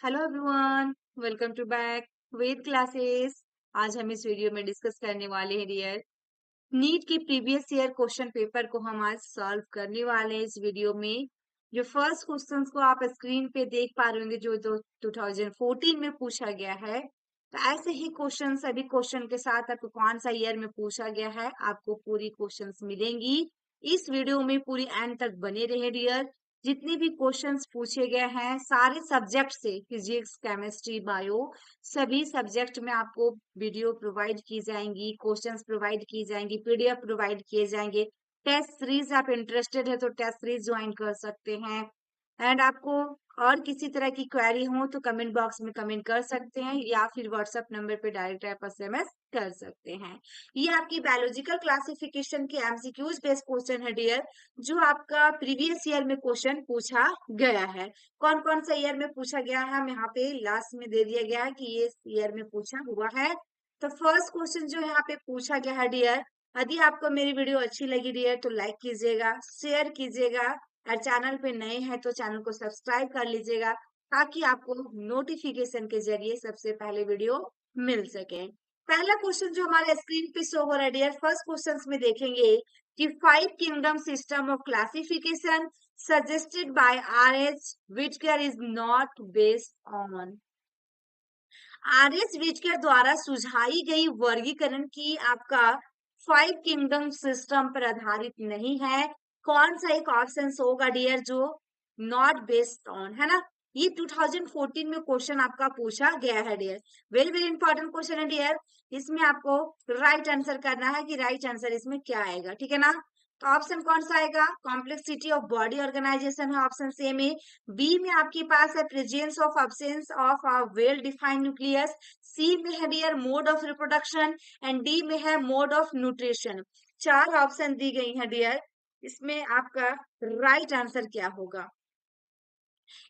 Hello everyone, welcome to back Ved classes. आज हम इस वीडियो में डिस्कस करने वाले हैं डियर नीट की प्रीवियस ईयर क्वेश्चन पेपर को हम आज सॉल्व करने वाले हैं इस वीडियो में। जो फर्स्ट क्वेश्चंस को आप स्क्रीन पे देख पा रहे होंगे जो 2014 में पूछा गया है, तो ऐसे ही क्वेश्चन सभी क्वेश्चन के साथ आपको कौन सा ईयर में पूछा गया है आपको पूरी क्वेश्चंस मिलेंगी। इस वीडियो में पूरी एंड तक बने रहे डियर। जितने भी क्वेश्चंस पूछे गए हैं सारे सब्जेक्ट से, फिजिक्स केमिस्ट्री बायो, सभी सब्जेक्ट में आपको वीडियो प्रोवाइड की जाएंगी, क्वेश्चंस प्रोवाइड की जाएंगी, पीडीएफ प्रोवाइड किए जाएंगे। टेस्ट सीरीज आप इंटरेस्टेड है तो टेस्ट सीरीज ज्वाइन कर सकते हैं। एंड आपको और किसी तरह की क्वेरी हो तो कमेंट बॉक्स में कमेंट कर सकते हैं या फिर व्हाट्सएप नंबर पे डायरेक्ट आप एसएमएस कर सकते हैं। ये आपकी बायोलॉजिकल क्लासिफिकेशन के एमसीक्यूज बेस्ड क्वेश्चन है डियर, जो आपका प्रीवियस ईयर में क्वेश्चन पूछा गया है। कौन कौन सा ईयर में पूछा गया है हम यहाँ पे लास्ट में दे दिया गया है कि ये ईयर में पूछा हुआ है। तो फर्स्ट क्वेश्चन जो यहाँ पे पूछा गया है डियर, यदि आपको मेरी वीडियो अच्छी लगी डियर तो लाइक कीजिएगा, शेयर कीजिएगा, और चैनल पे नए हैं तो चैनल को सब्सक्राइब कर लीजिएगा ताकि आपको नोटिफिकेशन के जरिए सबसे पहले वीडियो मिल सके। पहला क्वेश्चन जो हमारे स्क्रीन पे शो हो रहा है डियर, फर्स्ट क्वेश्चन में देखेंगे कि five kingdom system of classification suggested by R H. Whittaker is not based on. R H. Whittaker द्वारा सुझाई गई वर्गीकरण की आपका फाइव किंगडम सिस्टम पर आधारित नहीं है। कौन सा एक ऑप्शन होगा डियर जो नॉट बेस्ड ऑन है ना। ये 2014 में क्वेश्चन आपका पूछा गया है dear. Very very important question है डियर। इसमें आपको राइट आंसर करना है कि राइट आंसर इसमें क्या आएगा, ठीक है ना। तो ऑप्शन कौन सा आएगा, कॉम्प्लेक्सिटी ऑफ बॉडी ऑर्गेनाइजेशन है ऑप्शन ए में। बी में आपके पास है presence of absence of a well defined nucleus. C में है dear mode of reproduction and D में है मोड ऑफ न्यूट्रिशन। चार ऑप्शन दी गई है डियर, इसमें आपका राइट आंसर क्या होगा।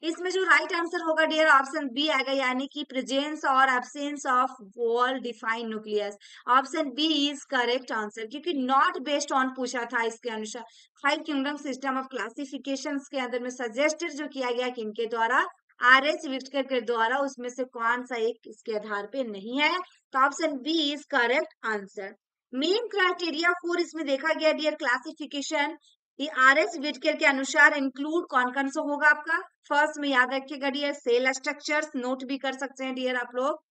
इसमें जो राइट आंसर होगा डियर ऑप्शन बी आएगा, यानी कि प्रेजेंस और absence of well defined nucleus. Option B is correct answer, क्योंकि नॉट बेस्ड ऑन पूछा था। इसके अनुसार five kingdom system of classification के अंदर में सजेस्टेड जो किया गया किनके द्वारा, आर.एच. व्हिटकर के द्वारा, उसमें से कौन सा एक इसके आधार पे नहीं है। तो option B is correct answer. Main criteria for इसमें देखा गया डियर क्लासिफिकेशन, ये आर.एच. व्हिटकर के अनुसार इंक्लूड कौन कौन सा होगा आपका। फर्स्ट में याद रखिएगा डियर सेल स्ट्रक्चर्स, नोट भी कर सकते हैं डियर आप लोग।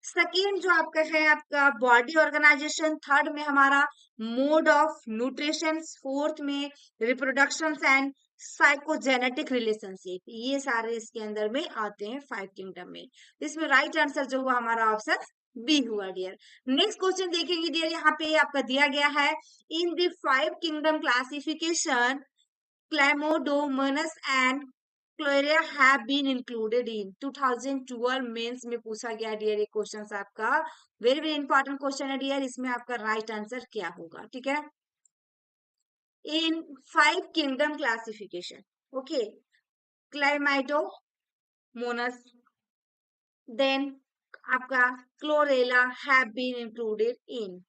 सेकेंड जो आपका है आपका बॉडी ऑर्गेनाइजेशन, थर्ड में हमारा मोड ऑफ न्यूट्रिशन, फोर्थ में रिप्रोडक्शन एंड साइकोजेनेटिक रिलेशनशिप। ये सारे इसके अंदर में आते हैं फाइव किंगडम में। इसमें राइट आंसर जो हुआ हमारा ऑप्शन बी हुआ डियर। नेक्स्ट क्वेश्चन देखेंगे डियर, यहाँ पे आपका दिया गया है in the five kingdom classification Chlamydomonas and Chlorella have been included in. 2012 mains में पूछा गया डियर ये क्वेश्चन आपका। वेरी वेरी इंपॉर्टेंट क्वेश्चन है डियर, इसमें आपका राइट आंसर क्या होगा, ठीक है। In five kingdom classification, okay, Chlamydomonas, then आपका Chlorella have been included in.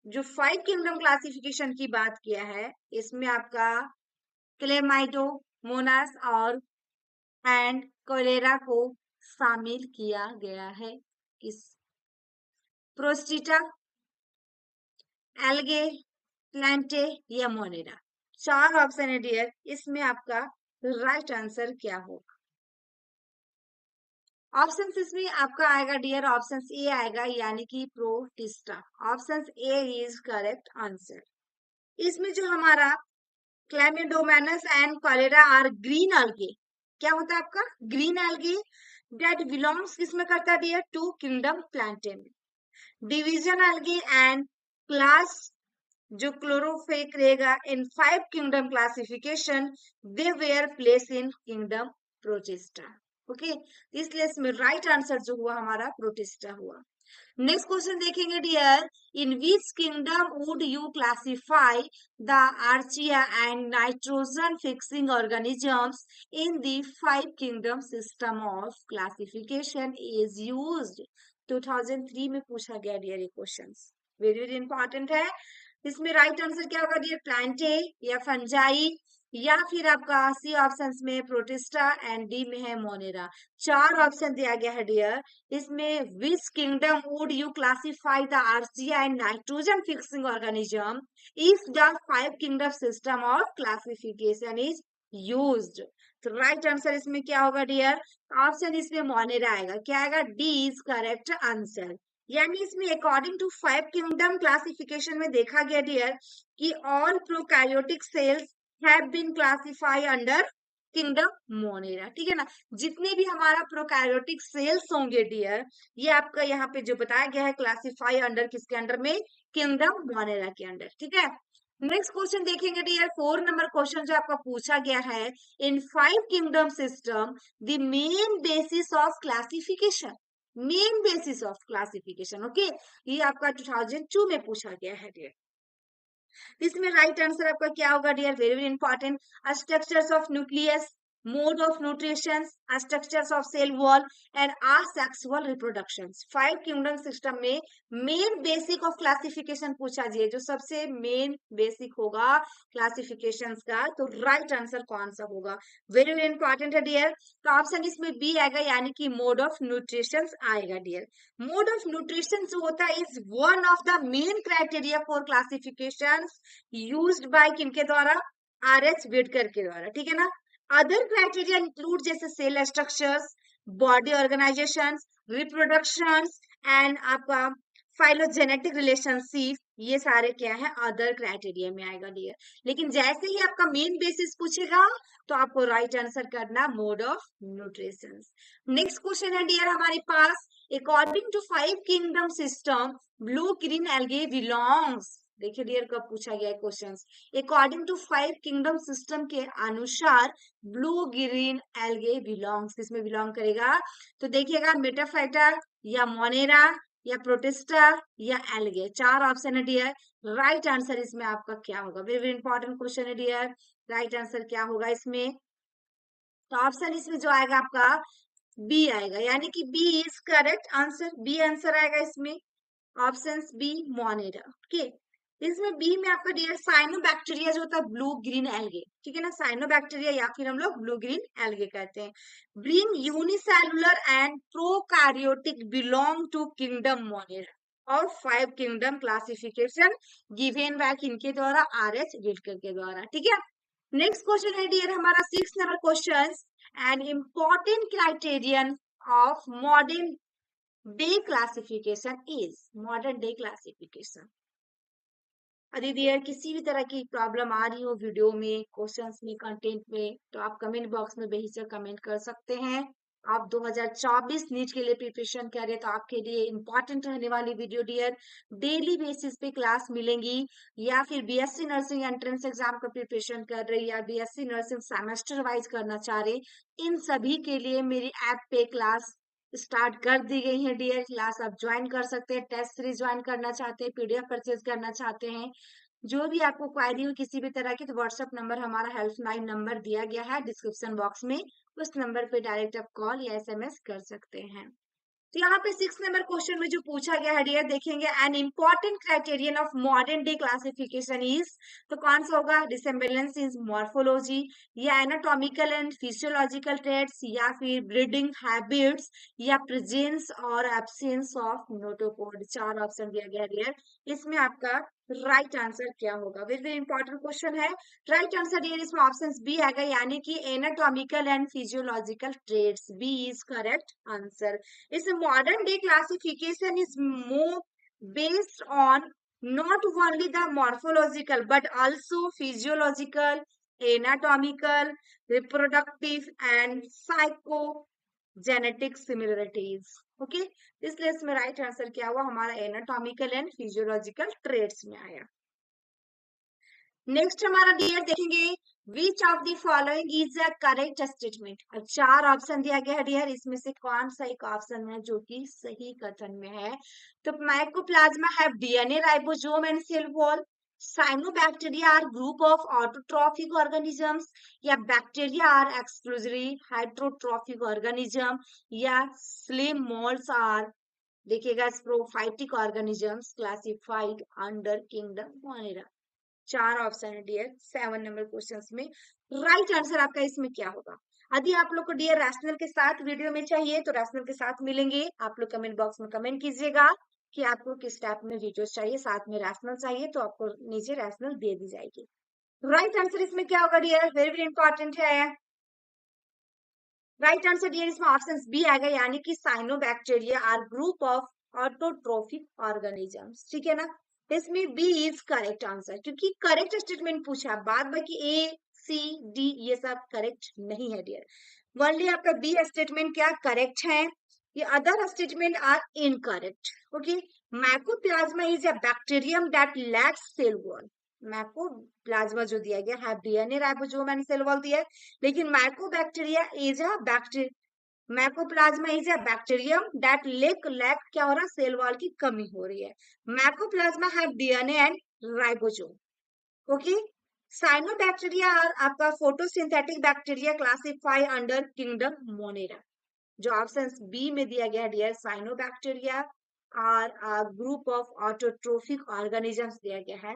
जो फाइव किंगडम क्लासिफिकेशन की बात किया है इसमें आपका क्लेमाइडोमोनास और एंड कोलेरा को शामिल किया गया है। किस, प्रोस्टिटा, एल्गे, प्लांटे या मोनेरा। चार ऑप्शन है डियर, इसमें आपका राइट आंसर क्या होगा। ऑप्शन इसमें आपका आएगा डियर, ऑप्शन ए आएगा, यानी कि Protista. Option A is correct answer. इसमें जो हमारा Chlamydomonas and Chlorella are green algae, क्या होता है आपका ग्रीन एल्गे, दैट बिलोंग्स किसमें करता है डियर, टू किंगडम प्लांटे में। डिवीजन एल्गे एंड क्लास जो क्लोरोफेक रहेगा in five kingdom classification, they were placed in kingdom Protista. Okay, इसलिए इसमें राइट आंसर जो हुआ हमारा प्रोटिस्टा हुआ। नेक्स्ट क्वेश्चन देखेंगे dear, in which kingdom would you classify the archaea and nitrogen fixing organisms in the five kingdom system of classification is used. 2003 में पूछा गया डियर ये क्वेश्चन, वेरी वेरी इंपॉर्टेंट है। इसमें राइट आंसर क्या होगा dear, Plantae या fungi या फिर आपका सी ऑप्शंस में प्रोटिस्टा एंड डी में है मोनेरा। चार ऑप्शन दिया गया है डियर। इसमें which kingdom would you classify the archaea and nitrogen fixing organism if the five kingdom system of classification is used? तो राइट आंसर इसमें क्या होगा डियर? ऑप्शन इसमें मोनेरा आएगा। क्या आएगा? D is correct answer. यानी इसमें according to five kingdom classification में देखा गया डियर कि all prokaryotic cells have been classified under kingdom Monera. ठीक है ना? जितने भी हमारा प्रोकैरियोटिक सेल्स होंगे डियर, ये आपका यहाँ पे जो बताया गया है क्लासिफाई अंडर किसके अंडर में? किंगडम मोनेरा के अंडर। ठीक है, नेक्स्ट क्वेश्चन देखेंगे डियर। 4 नंबर क्वेश्चन जो आपका पूछा गया है, in five kingdom system the main basis of classification, main basis of classification. Okay, ये आपका 2002 में पूछा गया है डियर। इसमें राइट आंसर आपका क्या होगा dear? Very very important. Structures of nucleus, mode of nutrition, structures of cell wall and asexual reproduction. Five kingdom system में मेन बेसिक ऑफ क्लासिफिकेशन पूछा जाए, जो सबसे मेन बेसिक होगा क्लासिफिकेशन का, तो राइट आंसर कौन सा होगा? वेरी वेरी इंपॉर्टेंट है डियर। तो ऑप्शन इसमें बी आएगा, यानी कि मोड ऑफ न्यूट्रिशन आएगा डियर। मोड ऑफ न्यूट्रिशन जो होता है is one of the main criteria for classification used by किनके द्वारा? आर.एच. व्हिटकर के द्वारा। ठीक है ना? अदर क्राइटेरिया इंक्लूड जैसे cell structures, body organisation, reproduction and आपका फाइलोजेनेटिक रिलेशनशिप, ये सारे क्या है? अदर क्राइटेरिया में आएगा डियर। लेकिन जैसे ही आपका मेन बेसिस पूछेगा तो आपको राइट आंसर करना mode of nutrition. Next question है डियर हमारे पास, according to five kingdom system blue green algae belongs. देखिए डियर कब पूछा गया question. According to five kingdom system के अनुसार ब्लू ग्रीन एल्गे बिलोंग्स, किसमें बिलोंग करेगा? तो देखिएगा मेटाफाइटा या मोनेरा या प्रोटिस्टा या एल्गे, चार ऑप्शन है डियर। राइट आंसर इसमें आपका क्या होगा? वेरी वेरी इंपॉर्टेंट क्वेश्चन है डियर। राइट आंसर क्या होगा इसमें? तो ऑप्शन इसमें जो आएगा आपका बी आएगा, यानी कि B is correct answer. B answer आएगा इसमें, ऑप्शन बी मोनेरा। ओके, इसमें बी में आपका डियर साइनोबैक्टीरिया जो होता है ब्लू ग्रीन एल्गे। ठीक है ना? साइनोबैक्टीरिया या फिर हम लोग ब्लू ग्रीन एल्गे कहते हैं। ब्रीन unicellular and prokaryotic belong to kingdom Monera और five kingdom classification given by किनके द्वारा? आर.एच. व्हिटकर के द्वारा। ठीक है, नेक्स्ट क्वेश्चन है डियर हमारा 6 number question, an important criterion of modern day classification is. Modern day classification. यदि डियर किसी भी तरह की प्रॉब्लम आ रही हो वीडियो में, क्वेश्चंस में, कंटेंट में, तो आप कमेंट बॉक्स में बेहिचक कमेंट कर सकते हैं। आप 2024 नीट के लिए प्रिपरेशन कर रहे हैं तो आपके लिए इंपॉर्टेंट रहने वाली वीडियो डियर डेली बेसिस पे क्लास मिलेंगी। या फिर बीएससी नर्सिंग एंट्रेंस एग्जाम का प्रिपरेशन कर रहे या बीएससी नर्सिंग सेमेस्टर वाइज करना चाह रहे, इन सभी के लिए मेरी ऐप पे क्लास स्टार्ट कर दी गई है डियर। क्लास आप ज्वाइन कर सकते हैं, टेस्ट सीरीज ज्वाइन करना चाहते हैं, पीडीएफ परचेज करना चाहते हैं, जो भी आपको क्वारी हो किसी भी तरह की, तो व्हाट्सएप नंबर हमारा हेल्पलाइन नंबर दिया गया है डिस्क्रिप्शन बॉक्स में, उस नंबर पे डायरेक्ट आप कॉल या एसएमएस कर सकते हैं। तो यहाँ पे 6 नंबर क्वेश्चन में जो पूछा गया है डियर देखेंगे, an important criterion of modern day classification is, तो कौन सा होगा? डिसेम्बलेंस इज मॉर्फोलॉजी या एनाटॉमिकल एंड फिजियोलॉजिकल ट्रेड्स या फिर ब्रीडिंग हैबिट्स या प्रेजेंस और एब्सेंस ऑफ नोटोपोड। चार ऑप्शन दिया गया डियर, इसमें आपका राइट आंसर क्या होगा? वेरी वेरी इंपॉर्टेंट क्वेश्चन है। राइट आंसर डियर इसमें ऑप्शन बी आएगा, यानी कि anatomical and physiological traits. B is correct answer. इस modern day classification is more based on not only the morphological but also physiological, anatomical, reproductive and psychogenetic similarities. Okay, इसलिए इसमें right answer क्या हुआ? हमारा anatomical and physiological trades में आया। Next हमारा dear देखेंगे, विच of the following is a correct statement. अब चार ऑप्शन दिया गया है डियर, इसमें से कौन सा एक ऑप्शन है जो कि सही कथन में है? तो mycoplasma have DNA, ribosome and cell wall, cyanobacteria are group of autotrophic organisms, या bacteria are exclusively hydrotrophic organism, या स्लिम मोल्ड्स आर, देखिएगा, saprophytic organisms classified under kingdom Monera. चार ऑप्शन है डियर 7 नंबर क्वेश्चन में। Right answer आपका इसमें क्या होगा? यदि आप लोग को डियर रैशनल के साथ वीडियो में चाहिए तो रैशनल के साथ मिलेंगे। आप लोग कमेंट बॉक्स में कमेंट कीजिएगा कि आपको किस टाइप में वीडियोस चाहिए, साथ में रैशनल चाहिए तो आपको नीचे रैशनल दे दी जाएगी। राइट आंसर इसमें क्या होगा डियर? वेरी वेरी इंपॉर्टेंट है। राइट आंसर डियर इसमें ऑप्शन बी आएगा, यानी कि cyanobacteria are group of autotrophic organisms. ठीक है ना, इसमें बी इज करेक्ट आंसर, क्योंकि करेक्ट स्टेटमेंट पूछा, बाद बाकी ए सी डी ये सब करेक्ट नहीं है डियर। ओनली आपका बी स्टेटमेंट क्या करेक्ट है, ये other statement are incorrect. Okay, mycoplasma is a bacterium that lacks cell wall. Mycoplasma जो दिया गया है DNA ribosome and cell wall दिया है, लेकिन mycobacteria is a bacteria, mycoplasma is a bacterium that lack क्या हो रहा है, सेल वॉल की कमी हो रही है। Mycoplasma have DNA and ribosome. Okay, cyanobacteria आपका photosynthetic bacteria classify under kingdom Monera. जो ऑप्शन बी में दिया गया dear, cyanobacteria are group of autotrophic organisms दिया गया है।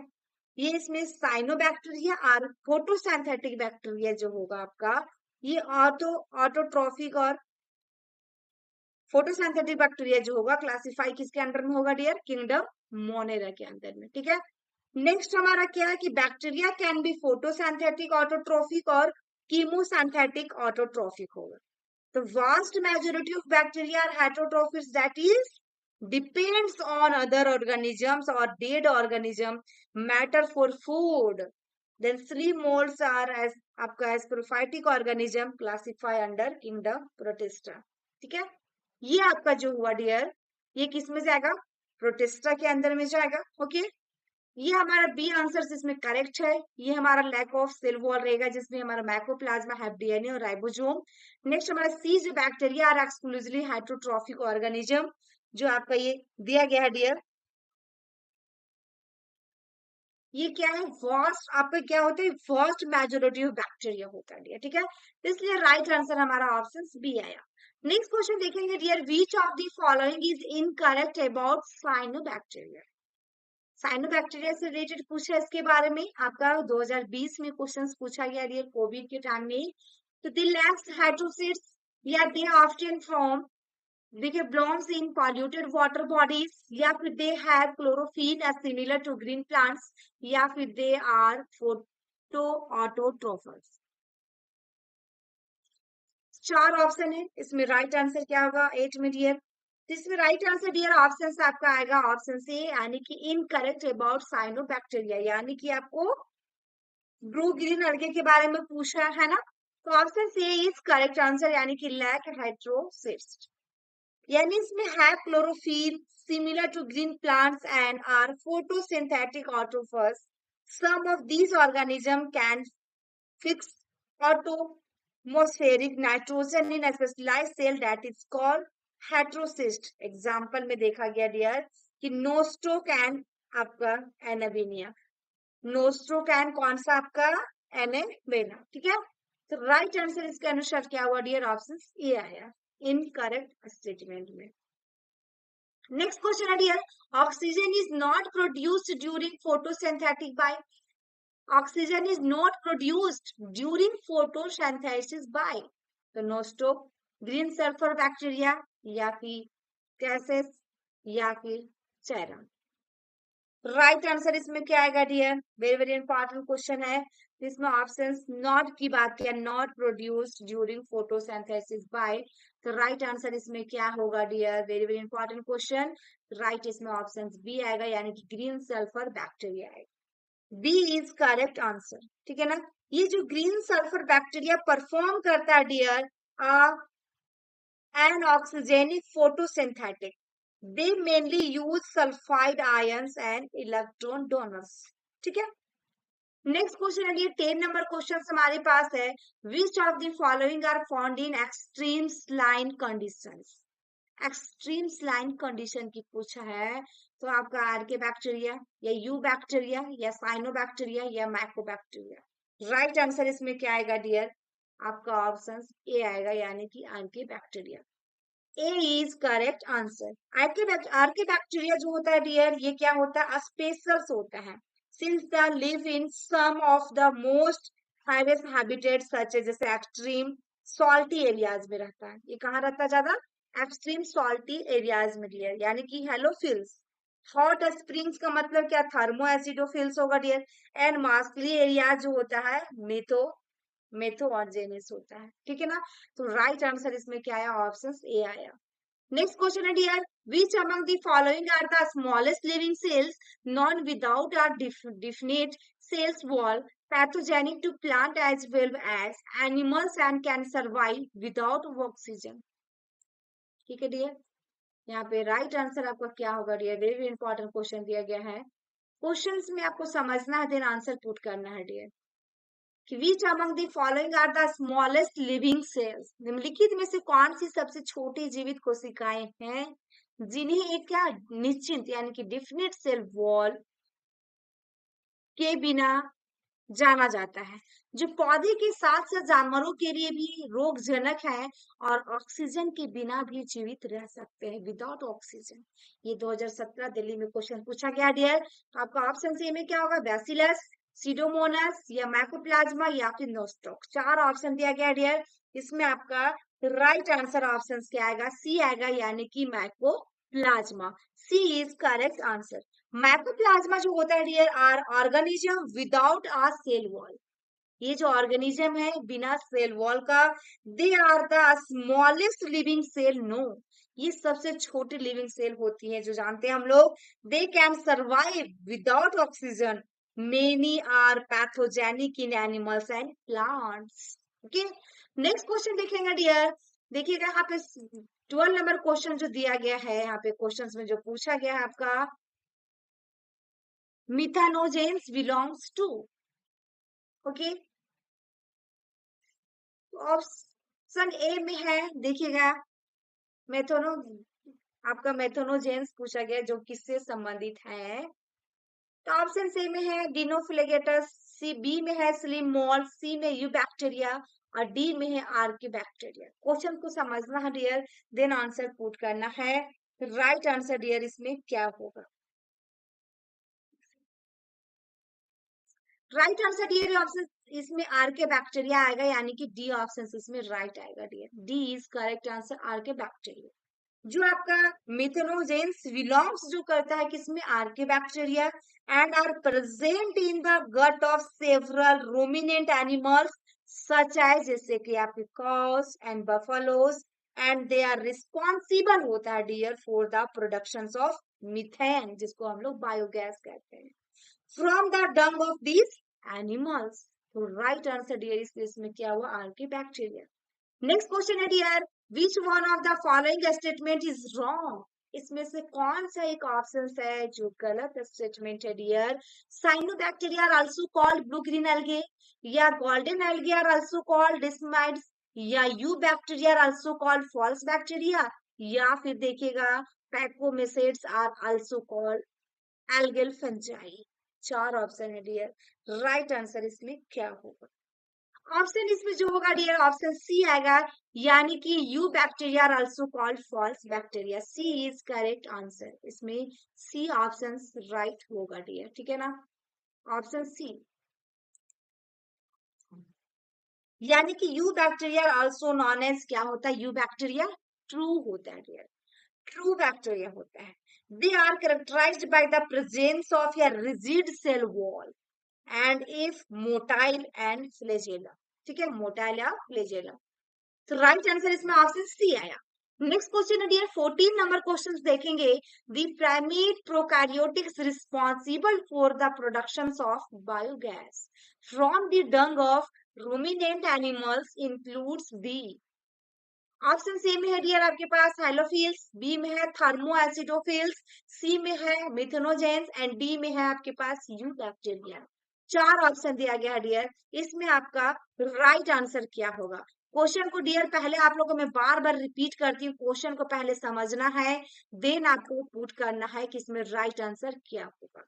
ये इसमें साइनोबैक्टीरिया और फोटोसिंथेटिक बैक्टीरिया जो होगा आपका, ये ऑटोट्रोफिक और फोटोसिंथेटिक बैक्टीरिया जो होगा क्लासिफाई किसके अंडर में होगा डियर? किंगडम मोनेरा के अंदर में। ठीक है, नेक्स्ट हमारा क्या है कि bacteria can be photosynthetic autotrophic और कीमोसिंथेटिक ऑटोट्रोफिक होगा। The vast majority of bacteria are heterotrophs, that is depends on other organisms or dead organism matter for food. Then sleep molds are as आपका as prophytic organism classify under kingdom protista। ठीक है, ये आपका जो हुआ dear, ये किस में जाएगा? प्रोटिस्टा के अंदर में जाएगा। ओके, ये हमारा बी आंसर इसमें करेक्ट है। ये हमारा लैक ऑफ सेल वॉल रहेगा, जिसमें हमारा माइकोप्लाज्मा हैव डीएनए और राइबोसोम। नेक्स्ट हमारा सी जो bacteria are exclusively heterotrophic organism, जो आपका ये दिया गया है डियर, ये क्या है? वास्ट आपका क्या होता है? वास्ट मेजोरिटी ऑफ बैक्टीरिया होता है डियर। ठीक है, तो इसलिए राइट आंसर हमारा ऑप्शन बी आया। नेक्स्ट क्वेश्चन देखेंगे dear, which of the following is incorrect about cyanobacteria. Cyanobacteria से रिलेटेड पूछा है, इसके बारे में आपका 2020 में क्वेश्चंस पूछा गया है कोविड के टाइम में। तो दे लैक्स हाइड्रोसिट्स, या दे ऑफ्टन फॉर्म देखिए blooms in polluted water bodies, या फिर they have chlorophyll as similar to green plants, या फिर दे आर फोटो ऑटोट्रोफर्स। चार ऑप्शन है, इसमें राइट आंसर क्या होगा? 8 में डियर, इसमें राइट आंसर डियर ऑप्शन से आपका आएगा ऑप्शन से, यानी कि इनकरेक्ट अबाउट साइनोबैक्टीरिया, यानी कि आपको ब्लू ग्रीन अलगे के बारे में पूछा है ना, तो ऑप्शन से इज करेक्ट आंसर, यानी कि लैक हाइड्रोसिस्ट, यानी इसमें है chlorophyll similar to green plants and are photosynthetic autotrophs. Some of these organism can fix atmospheric nitrogen in a specialized cell that is called heterocyst। Example में देखा गया dear कि नोस्टोकैन आपका एनाबेनिया, नोस्ट्रोकैन कौन सा आपका? एनाबेना। ठीक है, तो राइट आंसर इसके अनुसार क्या हुआ डियर? ऑप्शन ए आया इनकरेक्ट स्टेटमेंट में। नेक्स्ट क्वेश्चन है dear, oxygen is not produced during photosynthetic by, oxygen is not produced during photosynthesis by the nosto green sulfur bacteria, या फिर कैसेस, या फिर चेरम। राइट आंसर इसमें क्या आएगा dear? Very very important question है, इसमें ऑप्शंस नॉट की बात किया, not produced during photosynthesis by, तो राइट आंसर इसमें क्या होगा dear? Very very important question, right इसमें ऑप्शन बी आएगा, यानी कि ग्रीन सल्फर बैक्टीरिया आएगा। B is correct answer. ठीक है ना, ये जो ग्रीन सल्फर बैक्टीरिया परफॉर्म करता है dear anoxygenic photosynthetic, they mainly use sulfide ions and electron donors। ठीक है, नेक्स्ट क्वेश्चन है 10 नंबर क्वेश्चन हमारे पास है, which of the following are found in extreme saline conditions. Extreme saline condition की पूछा है, तो आपका आर के बैक्टीरिया, या यू बैक्टीरिया, या साइनोबैक्टीरिया, या माइकोबैक्टीरिया। राइट आंसर इसमें क्या आएगा डियर? आपका ऑप्शन ए आएगा, यानी कि archaebacteria. A is correct answer. Archaebacteria जो होता है डियर, ये क्या होता है? स्पेसल्स होता है, since the live in some of the most highest habitat such है, जैसे एक्सट्रीम सॉल्टी एरियाज में रहता है। ये कहाँ रहता है ज्यादा? एक्सट्रीम सॉल्टी एरियाज में डियर, यानी कि हेलोफिल्स। हॉट स्प्रिंग्स का मतलब क्या? थर्मो एसिडोफिल्स होगा डियर। एंड मास्कली एरिया जो होता है मेथो मेथोऑर्जेनिस होता है, ठीक है ना। तो राइट आंसर इसमें क्या आया? ऑप्शन ए आया। Next question है dear, which among the following are the smallest living cells, non without a definite cells wall, pathogenic to plant as well as animals and can survive without oxygen? ठीक है dear, यहाँ पे right answer आपका क्या होगा dear? Very important question दिया गया है। क्वेश्चंस में आपको समझना है, देन आंसर पुट करना है dear. Which among the following are the smallest living cells? निम्नलिखित में से कौन सी सबसे छोटी जीवित कोशिकाएं हैं जिन्हें एक क्या निश्चित यानी कि डिफिनिट सेल वॉल के बिना जाना जाता है, जो पौधे के साथ साथ जानवरों के लिए भी रोगजनक है और ऑक्सीजन के बिना भी जीवित रह सकते हैं, विदाउट ऑक्सीजन। ये 2017 दिल्ली में क्वेश्चन पूछा गया डियर। तो आपका ऑप्शन सी में क्या होगा? बैसिलस, सीडोमोनास या माइकोप्लाज्मा या फिर नोस्टॉक। चार ऑप्शन दिया गया डियर, इसमें आपका राइट आंसर ऑप्शन क्या आएगा? सी आएगा, यानी कि mycoplasma. C is correct answer. Mycoplasma जो होता है dear are organism without a cell wall. ये जो ऑर्गेनिज्म है बिना सेल वॉल का, they are the smallest living cell known. ये सबसे छोटी लिविंग सेल होती है जो जानते हैं हम लोग। They can survive without oxygen, many are pathogenic in animals and plants. Okay, next question देखेंगे डियर। देखिएगा यहाँ पे 12 नंबर क्वेश्चन जो दिया गया है, यहाँ पे क्वेश्चंस में जो पूछा गया है आपका, methanogens belongs to. Okay, option A में है, देखिएगा मेथोनो, आपका मेथोनोजेंस पूछा गया जो किससे संबंधित है। तो ऑप्शन सी में है डिनोफिलेगेटस, सी बी में है स्लिम मोल, सी में यू बैक्टीरिया और डी में है आर्की बैक्टीरिया। क्वेश्चन को समझना है डियर, देन आंसर पुट करना है। राइट आंसर डियर इसमें क्या होगा? राइट आंसर डियर ऑप्शन इसमें आर के बैक्टीरिया आएगा, यानी कि डी ऑप्शन इसमें राइट आएगा dear. D is correct answer, archaebacteria. जो आपका मिथेनोजेंस बिलोंग्स जो करता है किसमें? Archaebacteria. And are present in the gut of several ruminant animals such as, जैसे कि आपके cows and buffaloes, and they are responsible होता है dear for the production of methane, जिसको हम लोग बायोगैस कहते हैं, from the dung of these animals. तो राइट आंसर डियर इस केस में क्या हुआ? Archaebacteria. नेक्स्ट क्वेश्चन है dear, which one of the following statement is wrong? इसमें से कौन सा एक ऑप्शन है जो गलत स्टेटमेंट है dear? Cyanobacteria are also called blue green algae, या golden algae are also called desmids, या eubacteria are also called false bacteria, या फिर देखिएगा phycomycetes are also called algal fungi. चार ऑप्शन है डियर, राइट आंसर इसमें क्या होगा? ऑप्शन इसमें जो होगा डियर ऑप्शन सी आएगा, यानी कि eubacteria are also called false bacteria. C is correct answer, इसमें सी ऑप्शन राइट होगा डियर, ठीक है ना। ऑप्शन सी, यानी कि eubacteria also known as क्या होता है? यू बैक्टीरिया ट्रू होता है डियर, ट्रू बैक्टीरिया होता है। They are characterized by the presence of या rigid cell wall and if motile and flagella, ठीक है, मोटाइल या फ्लैजेला। तो राइट आंसर इसमें ऑप्शन सी आया। नेक्स्ट क्वेश्चन है डियर 14 नंबर क्वेश्चन देखेंगे। The primate prokaryotics responsible for the production of biogas from the dung of ruminant animals includes the. Option C में है डियर आपके पास हाइलोफिल्स, B में है थर्मो एसिडोफिल्स, सी में है मिथेनोजेंस एंड डी में है आपके पास यू बैक्टीरिया। चार ऑप्शन दिया गया है डियर, इसमें आपका राइट आंसर क्या होगा? क्वेश्चन को डियर पहले आप लोगों को मैं बार बार रिपीट करती हूँ, क्वेश्चन को पहले समझना है, देन आपको पुट करना है कि इसमें राइट आंसर क्या होगा।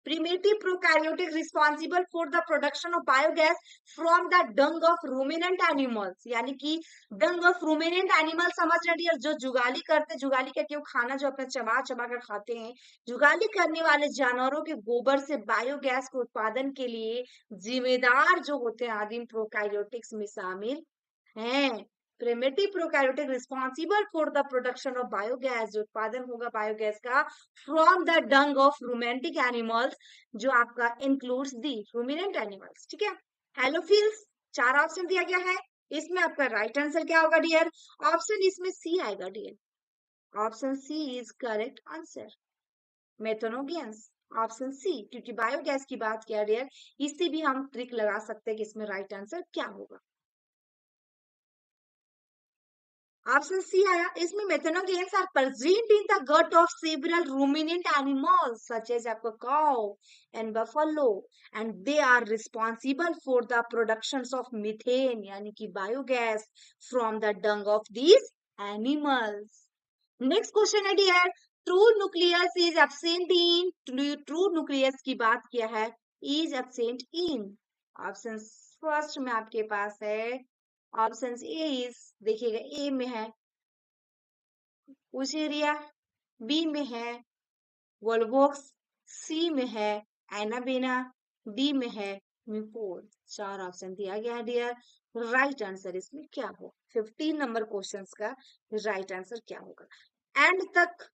Primitive prokaryotic responsible for the production of biogas from the dung of ruminant animals. यानी कि dung of ruminant animal समझ रहे हैं, जो जुगाली करते, जुगाली करके वो खाना जो अपना चबा चबा कर खाते हैं, जुगाली करने वाले जानवरों के गोबर से बायोगैस के उत्पादन के लिए जिम्मेदार जो होते हैं आदिम प्रोकार्योटिक्स में शामिल हैं। Primitive prokaryotic responsible for the production of biogas, जो उत्पादन होगा बायोगैस का from the dung of romantic animals, जो आपका इंक्लूड्स दी रूमिनेंट एनिमल्स। ठीक है, हेलोफिल्स 4 ऑप्शन दिया गया है, इसमें आपका राइट आंसर क्या होगा डियर? ऑप्शन इसमें सी आएगा dear, option C is correct answer, methanogens, option C, क्योंकि बायोगैस की बात किया डियर, इससे भी हम ट्रिक लगा सकते हैं कि इसमें राइट आंसर क्या होगा। ऑप्शन सी आया, इसमें methanogens are present in the gut of several ruminant animals such as आपका cow and buffalo, and they are responsible for the production of methane यानी कि biogas from the dung of these animals. Next question है dear, true nucleus is absent in, true nucleus की बात किया है, is absent in, option first में आपके पास है ऑप्शन ए इज, देखिएगा ए में है उसेरिया, बी में है वोल्वोक्स, सी में है एनाबेना, डी में है म्यूकोर। 4 ऑप्शन दिया गया है डियर, राइट आंसर इसमें क्या हो? 15 नंबर क्वेश्चंस का राइट आंसर क्या होगा? एंड तक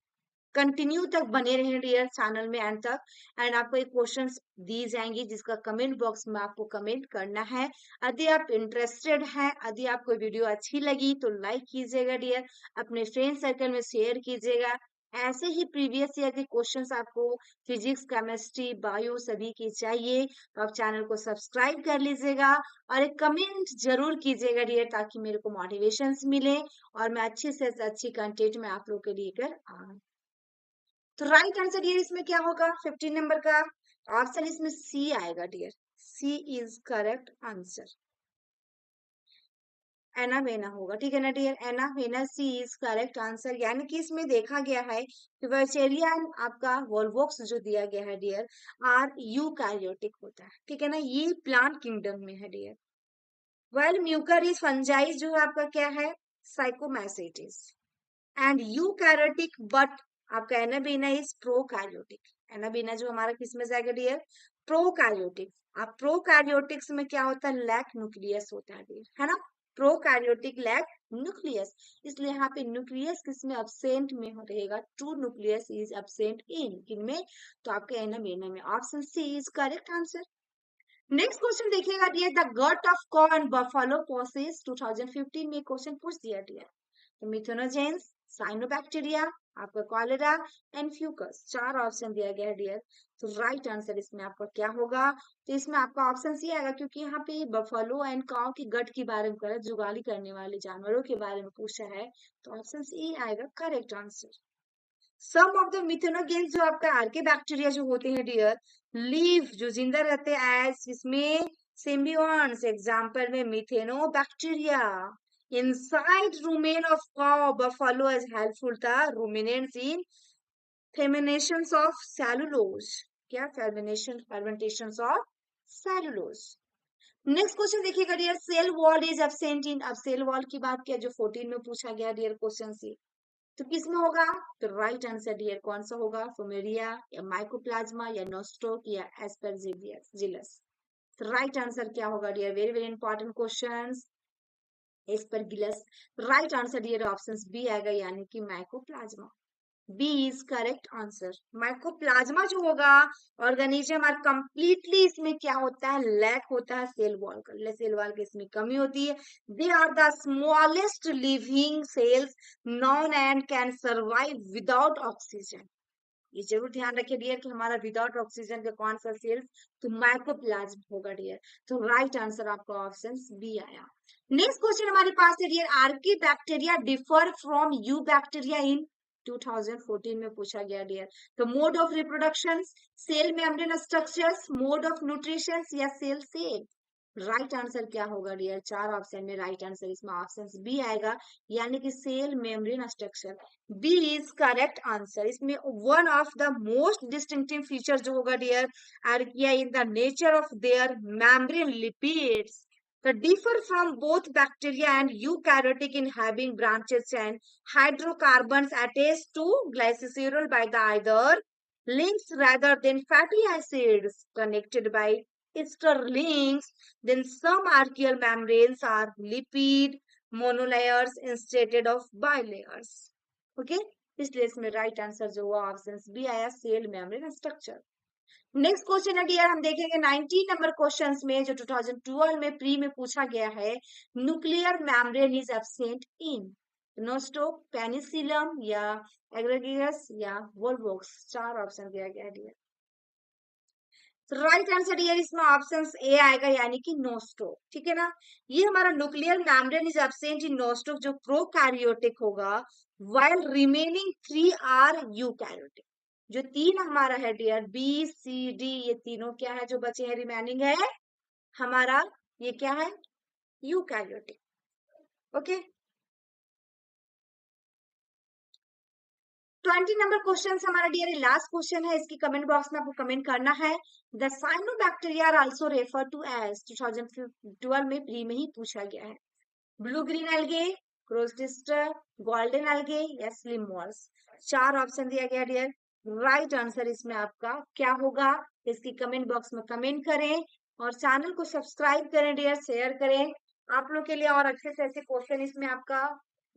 कंटिन्यू तक बने रहे डियर चैनल में एंड तक, एंड आपको एक क्वेश्चंस दी जाएंगी जिसका कमेंट बॉक्स में आपको कमेंट करना है। यदि आप इंटरेस्टेड हैं, यदि आपको वीडियो अच्छी लगी तो लाइक कीजिएगा डियर, अपने फ्रेंड सर्कल में शेयर कीजिएगा। ऐसे ही प्रीवियस ईयर के क्वेश्चंस आपको फिजिक्स, केमिस्ट्री, बायो सभी की चाहिए तो आप चैनल को सब्सक्राइब कर लीजिएगा और एक कमेंट जरूर कीजिएगा डियर, ताकि मेरे को मोटिवेशन मिले और मैं अच्छे से अच्छी कंटेंट में आप लोग के लेकर आऊं। तो राइट आंसर डियर इसमें क्या होगा? 15 नंबर का ऑप्शन इसमें सी आएगा dear, C is correct answer, एनावेना होगा। ठीक है ना डियर, एनावेना सी इज करेक्ट आंसर। यानी कि इसमें देखा गया है कि वर्चेरिया आपका वोल्वोक्स जो दिया गया है डियर आर यूकैरियोटिक होता है। ठीक है ना, ये प्लांट किंगडम में है डियर। वेल म्यूकरिस फंजाई जो आपका क्या है? साइकोमैसेटिस, एंड यूकैरियोटिक बट आपका एनाबेना इज प्रोकैरियोटिक। एनाबेना जो हमारा किसमें जाएगा डियर? प्रोकैरियोटिक। आप प्रोकैरियोटिक्स में क्या होता है? लैक न्यूक्लियस होता है डियर, है ना, प्रोकैरियोटिक लैक न्यूक्लियस, इसलिए यहाँ पे न्यूक्लियस किसमें अब्सेंट में रहेगा? True nucleus is absent in किनमें? तो आपके एनाबेना में, option C is correct answer. Next question देखिएगा dear, the gut of cow and buffalo possess 2015 में क्वेश्चन पूछ दिया डियर, तो मिथेनोजेंस, साइनोबैक्टीरिया, आपका कॉलेरा एंड फ्यूकस। 4 ऑप्शन दिया गया है डियर, तो राइट आंसर इसमें आपका क्या होगा? तो इसमें आपका ऑप्शन सी आएगा, क्योंकि यहाँ पे बफेलो एंड काउ की गट के बारे में कर, जुगाली करने वाले जानवरों के बारे में पूछा है, तो ऑप्शन सी आएगा correct answer. Some of the methanogens जो आपका आर्के बैक्टीरिया जो होते हैं डियर, लीव जो जिंदा रहते हैं एज इसमें सिम्बियोन्स, एग्जांपल में मिथेनोबैक्टीरिया। Inside rumen of cow, buffalo is helpful the ruminants in fermentations of cellulose. क्या? fermentations of cellulose. Next question देखिएगा dear, cell wall is absent in, अब सेल वॉल की बात किया जो 14 में पूछा गया डियर क्वेश्चन से, तो किसमें होगा? तो राइट आंसर डियर कौन सा होगा? फ्लोमेरिया या माइकोप्लाज्मा या नोस्टोक या एस्परजिलस। तो राइट आंसर क्या होगा dear? Very very important questions, Aspergillus. Right answer dear option B आएगा, यानी कि mycoplasma, B is correct answer. Mycoplasma जो होगा ऑर्गेनिज्म आर कंप्लीटली, इसमें क्या होता है? लैक होता है सेल वॉल का, सेल वॉल की इसमें कमी होती है। They are the smallest living cells known and can survive without oxygen. ये जरूर ध्यान रखिए डियर कि हमारा विदाउट ऑक्सीजन का कौन सा सेल्स? तो माइकोप्लाज्म होगा डियर, तो राइट आंसर आपका ऑप्शन बी आया। नेक्स्ट क्वेश्चन हमारे पास है dear, archaebacteria differ from eubacteria in 2014 में पूछा गया डियर, तो mode of reproduction, cell membrane structures, mode of nutrition या सेल शेप। राइट आंसर क्या होगा डियर? 4 ऑप्शन में राइट आंसर इसमें ऑप्शन बी आएगा, यानी कि cell membrane structure. B is correct answer. इसमें one of the most distinctive feature जो होगा dear archaea in the nature of their membrane lipids that differ from both bacteria and eukaryotic in having branches and hydrocarbons attached to glycerol by the either links rather than fatty acids connected by ester links. Then some archaeal membranes are lipid monolayers instead of bilayers. Okay, इसलिए इसमें right answer जो हुआ option B आया, cell membrane structure. Next question है dear, हम देखेंगे 19 number questions में जो 2012 में प्री में पूछा गया है। Nuclear membrane is absent in Nostoc, penicillium या एग्रेगियस या वोल्वोक्स। 4 ऑप्शन दिया गया है डियर। राइट आंसर डियर इसमें ऑप्शन ए आएगा, यानी कि नोस्टोक। ठीक है ना, ये हमारा nuclear membrane is absent in Nostoc जो प्रोकैरियोटिक होगा, व्हाइल रिमेनिंग 3 आर यूकैरियोटिक। जो 3 हमारा है डियर बी सी डी, ये तीनों क्या है जो बचे हैं रिमेनिंग है हमारा, ये क्या है यूकैरियोटिक। ओके, 20 नंबर क्वेश्चन हमारा डियर लास्ट क्वेश्चन है, इसकी कमेंट बॉक्स में आपको कमेंट करना है। The cyanobacteria are also refer to as, 2012 में प्री में ही पूछा गया है। ब्लू ग्रीन एल्गे, क्रोस्टिस्टर, गोल्डन एल्गे या स्लिम मॉल्स। 4 ऑप्शन दिया गया डियर। राइट आंसर इसमें आपका क्या होगा, इसकी कमेंट बॉक्स में कमेंट करें और चैनल को सब्सक्राइब करें डियर, शेयर करें। आप लोग के लिए और अच्छे से ऐसे क्वेश्चन इसमें आपका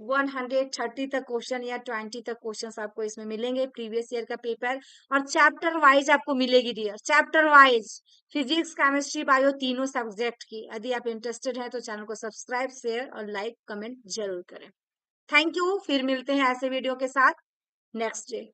130 तक क्वेश्चन या 20 तक क्वेश्चन आपको इसमें मिलेंगे, प्रीवियस ईयर का पेपर। और चैप्टर वाइज आपको मिलेगी dear, chapter wise physics chemistry bio तीनों सब्जेक्ट की। यदि आप इंटरेस्टेड हैं तो चैनल को सब्सक्राइब शेयर और लाइक कमेंट जरूर करें। थैंक यू, फिर मिलते हैं ऐसे वीडियो के साथ नेक्स्ट डे।